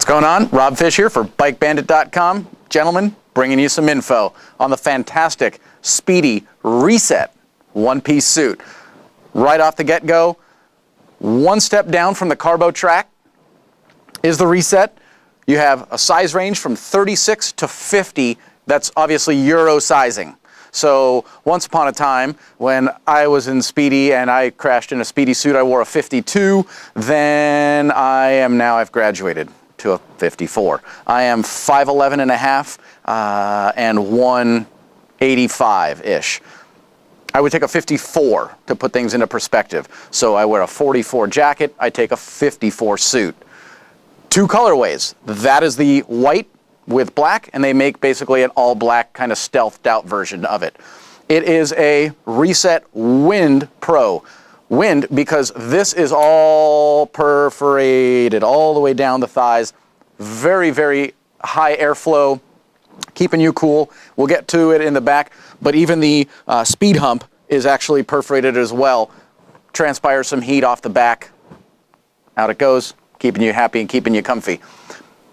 What's going on? Rob Fish here for BikeBandit.com. Gentlemen, bringing you some info on the fantastic Spidi Reset one-piece suit. Right off the get-go, one step down from the carbo track is the Reset. You have a size range from 36 to 50. That's obviously Euro sizing. So once upon a time, when I was in Spidi and I crashed in a Spidi suit, I wore a 52. Then I've graduated to a 54. I am 5'11 and a half and 185-ish. I would take a 54 to put things into perspective. So I wear a 44 jacket, I take a 54 suit. Two colorways. That is the white with black, and they make basically an all black kind of stealthed out version of it. It is a Reset Wind Pro. Wind because this is all perforated all the way down the thighs. Very, very high airflow, keeping you cool. We'll get to it in the back, but even the speed hump is actually perforated as well. Transpires some heat off the back. Out it goes, keeping you happy and keeping you comfy.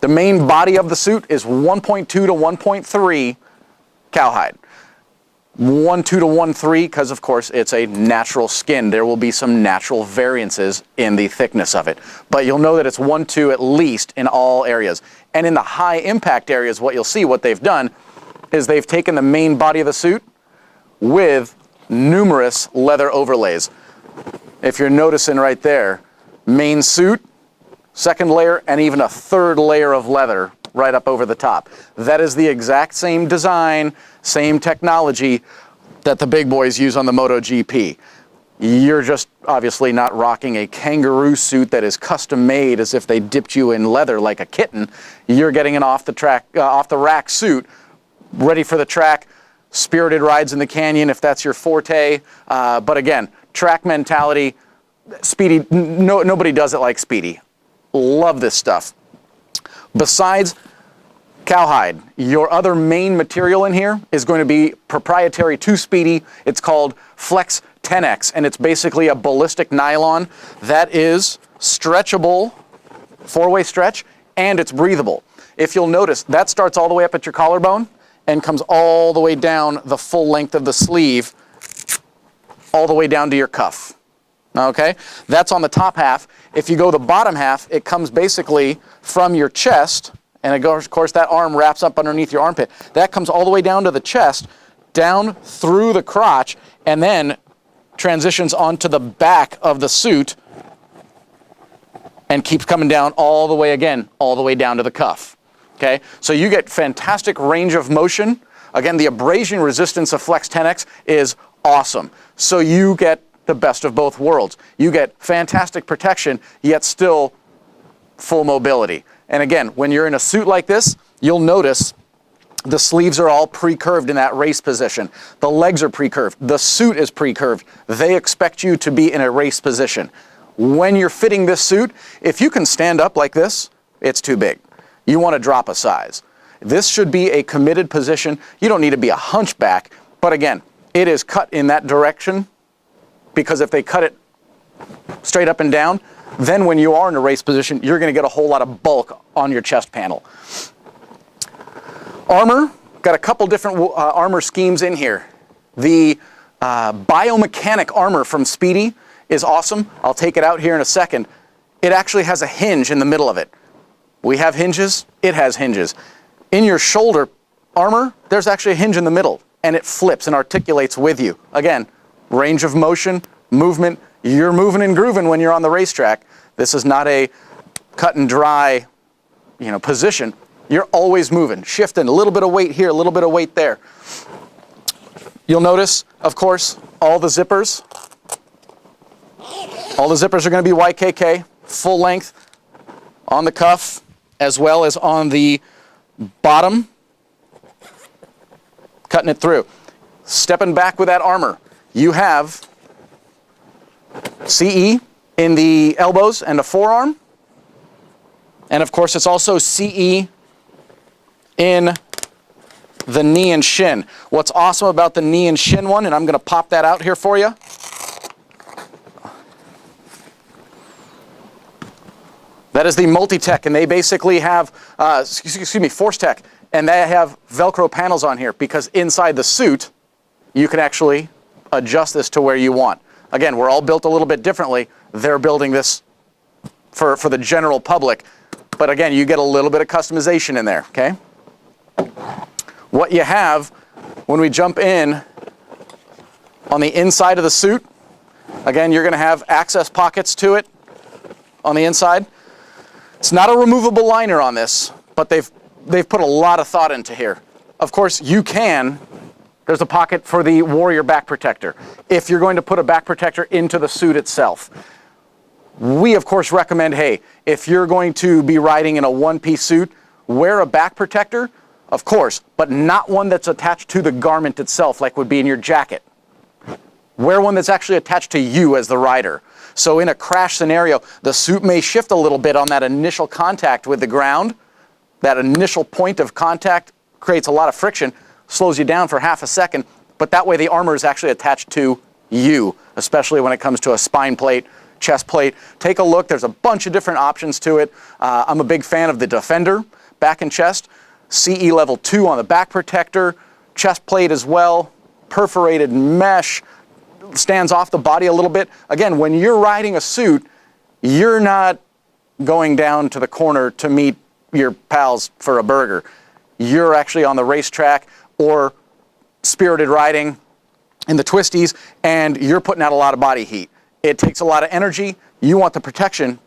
The main body of the suit is 1.2 to 1.3 cowhide. 1.2 to 1.3 because, of course, it's a natural skin. There will be some natural variances in the thickness of it. But you'll know that it's 1.2 at least in all areas. And in the high impact areas, what you'll see, what they've done, is they've taken the main body of the suit with numerous leather overlays. If you're noticing right there, main suit, second layer, and even a third layer of leather right up over the top. That is the exact same design, same technology that the big boys use on the MotoGP. You're just obviously not rocking a kangaroo suit that is custom made as if they dipped you in leather like a kitten. You're getting an off the rack suit, ready for the track, spirited rides in the canyon if that's your forte. But again, track mentality, Spidi, nobody does it like Spidi. Love this stuff. Besides cowhide, your other main material in here is going to be proprietary to Spidi. It's called Flex Tenax, and it's basically a ballistic nylon that is stretchable, four-way stretch, and it's breathable. If you'll notice, that starts all the way up at your collarbone and comes all the way down the full length of the sleeve, all the way down to your cuff. Okay, that's on the top half. If you go the bottom half, it comes basically from your chest, and it goes, of course, that arm wraps up underneath your armpit. That comes all the way down to the chest, down through the crotch, and then transitions onto the back of the suit and keeps coming down all the way again, all the way down to the cuff. Okay, so you get fantastic range of motion. Again, the abrasion resistance of Flex Tenax is awesome. So you get the best of both worlds. You get fantastic protection, yet still full mobility. And again, when you're in a suit like this, you'll notice the sleeves are all pre-curved in that race position. The legs are pre-curved. The suit is pre-curved. They expect you to be in a race position. When you're fitting this suit, if you can stand up like this, it's too big. You want to drop a size. This should be a committed position. You don't need to be a hunchback, but again, it is cut in that direction, because if they cut it straight up and down, then when you are in a race position, you're going to get a whole lot of bulk on your chest panel. Armor, got a couple different armor schemes in here. The Biomechanic armor from Spidi is awesome. I'll take it out here in a second. It actually has a hinge in the middle of it. We have hinges, it has hinges. In your shoulder armor, there's actually a hinge in the middle, and it flips and articulates with you. Again, range of motion, movement, you're moving and grooving when you're on the racetrack. This is not a cut and dry, position. You're always moving, shifting, a little bit of weight here, a little bit of weight there. You'll notice, of course, all the zippers are going to be YKK, full length on the cuff, as well as on the bottom, cutting it through. Stepping back with that armor, you have CE in the elbows and the forearm. And of course, it's also CE in the knee and shin. What's awesome about the knee and shin one, and I'm going to pop that out here for you. That is the MotoGP, and they basically have, Forcetech, and they have Velcro panels on here because inside the suit, you can actually adjust this to where you want. Again, we're all built a little bit differently. They're building this for the general public, but again, you get a little bit of customization in there, okay? What you have when we jump in on the inside of the suit, again, you're going to have access pockets to it on the inside. It's not a removable liner on this, but they've put a lot of thought into here. Of course, there's a pocket for the Warrior back protector if you're going to put a back protector into the suit itself. We, of course, recommend, hey, if you're going to be riding in a one-piece suit, wear a back protector, of course, but not one that's attached to the garment itself like would be in your jacket. Wear one that's actually attached to you as the rider. So in a crash scenario, the suit may shift a little bit on that initial contact with the ground. That initial point of contact creates a lot of friction, slows you down for half a second, but that way the armor is actually attached to you, especially when it comes to a spine plate, chest plate. Take a look. There's a bunch of different options to it. I'm a big fan of the Defender, back and chest, CE level 2 on the back protector, chest plate as well, perforated mesh, stands off the body a little bit. Again, when you're riding a suit, you're not going down to the corner to meet your pals for a burger. You're actually on the racetrack or spirited riding in the twisties, and you're putting out a lot of body heat. It takes a lot of energy. You want the protection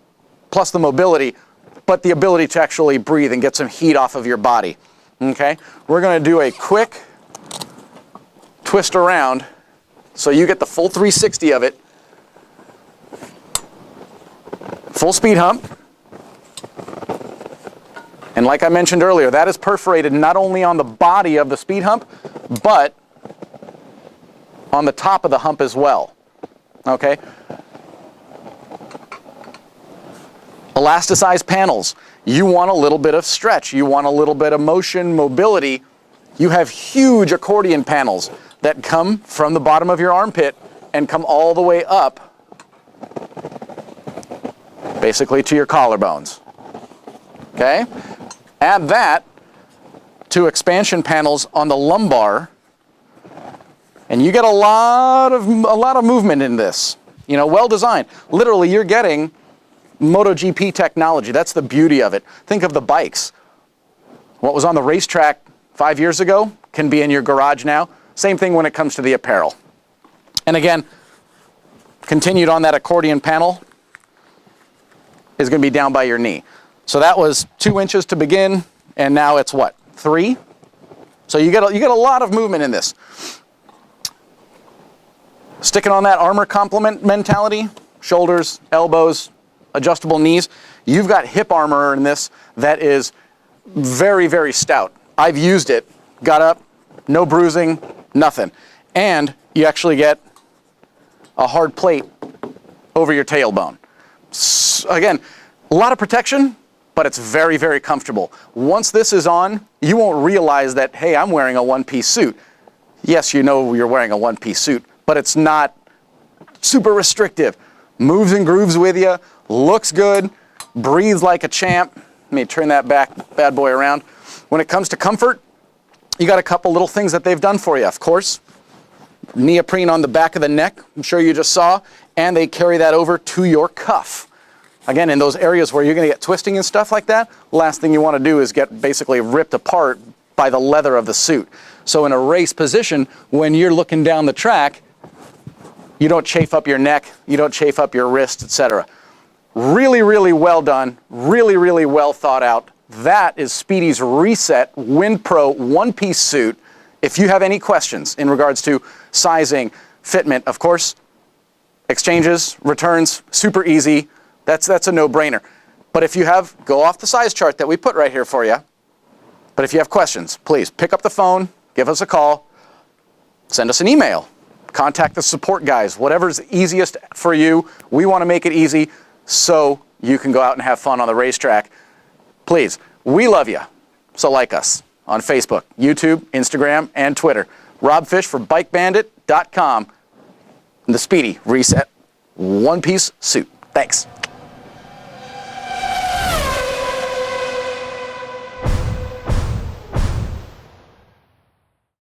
plus the mobility, but the ability to actually breathe and get some heat off of your body. Okay? We're going to do a quick twist around so you get the full 360 of it. Full speed hump. And like I mentioned earlier, that is perforated not only on the body of the speed hump, but on the top of the hump as well. Okay? Elasticized panels. You want a little bit of stretch. You want a little bit of motion, mobility. You have huge accordion panels that come from the bottom of your armpit and come all the way up, basically to your collarbones. Okay? Add that to expansion panels on the lumbar, and you get a lot of movement in this. You know, well designed. Literally, you're getting MotoGP technology. That's the beauty of it. Think of the bikes. What was on the racetrack 5 years ago can be in your garage now. Same thing when it comes to the apparel. And again, continued on that accordion panel is going to be down by your knee. So that was 2 inches to begin, and now it's what, 3? So you get a lot of movement in this. Sticking on that armor complement mentality, shoulders, elbows, adjustable knees. You've got hip armor in this that is very, very stout. I've used it, got up, no bruising, nothing. And you actually get a hard plate over your tailbone. Again, a lot of protection, but it's very, very comfortable. Once this is on, you won't realize that, hey, I'm wearing a one-piece suit. Yes, you know you're wearing a one-piece suit, but it's not super restrictive. Moves and grooves with you, looks good, breathes like a champ. Let me turn that bad boy around. When it comes to comfort, you got a couple little things that they've done for you. Of course, neoprene on the back of the neck, I'm sure you just saw, and they carry that over to your cuff. Again, in those areas where you're going to get twisting and stuff like that, last thing you want to do is get basically ripped apart by the leather of the suit. So in a race position, when you're looking down the track, you don't chafe up your neck, you don't chafe up your wrist, etc. Really, really well done, really, really well thought out. That is Spidi's Reset Wind Pro one-piece suit. If you have any questions in regards to sizing, fitment, of course, exchanges, returns, super easy. That's a no-brainer. But if you have, go off the size chart that we put right here for you. But if you have questions, please pick up the phone, give us a call, send us an email, contact the support guys, whatever's easiest for you. We want to make it easy so you can go out and have fun on the racetrack. Please, we love you. So like us on Facebook, YouTube, Instagram, and Twitter. Rob Fish for BikeBandit.com and the Spidi Reset one-piece suit. Thanks.